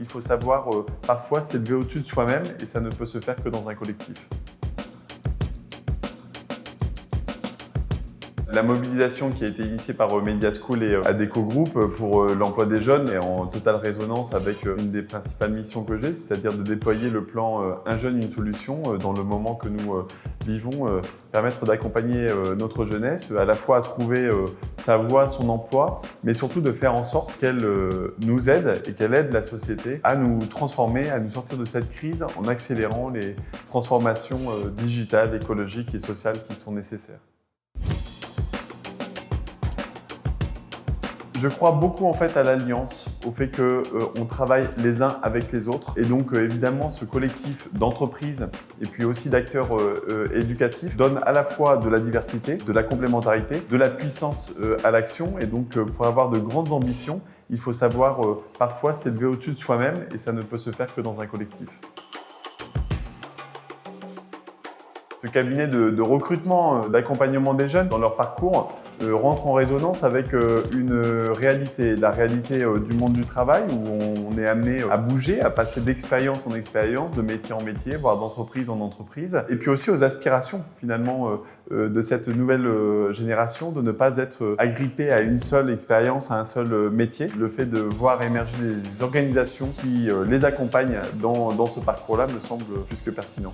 il faut savoir parfois s'élever au-dessus de soi-même et ça ne peut se faire que dans un collectif. La mobilisation qui a été initiée par Media School et Adecco Group pour l'emploi des jeunes est en totale résonance avec une des principales missions que j'ai, c'est-à-dire de déployer le plan Un jeune, une solution dans le moment que nous vivons, permettre d'accompagner notre jeunesse à la fois à trouver sa voie, son emploi, mais surtout de faire en sorte qu'elle nous aide et qu'elle aide la société à nous transformer, à nous sortir de cette crise en accélérant les transformations digitales, écologiques et sociales qui sont nécessaires. Je crois beaucoup en fait à l'alliance, au fait qu'on travaille les uns avec les autres. Et donc évidemment ce collectif d'entreprises et puis aussi d'acteurs éducatifs donne à la fois de la diversité, de la complémentarité, de la puissance à l'action. Et donc pour avoir de grandes ambitions, il faut savoir parfois s'élever au-dessus de soi-même et ça ne peut se faire que dans un collectif. Ce cabinet de recrutement, d'accompagnement des jeunes dans leur parcours rentre en résonance avec une réalité, la réalité du monde du travail où on est amené à bouger, à passer d'expérience en expérience, de métier en métier, voire d'entreprise en entreprise. Et puis aussi aux aspirations finalement de cette nouvelle génération, de ne pas être agrippé à une seule expérience, à un seul métier. Le fait de voir émerger des organisations qui les accompagnent dans ce parcours-là me semble plus que pertinent.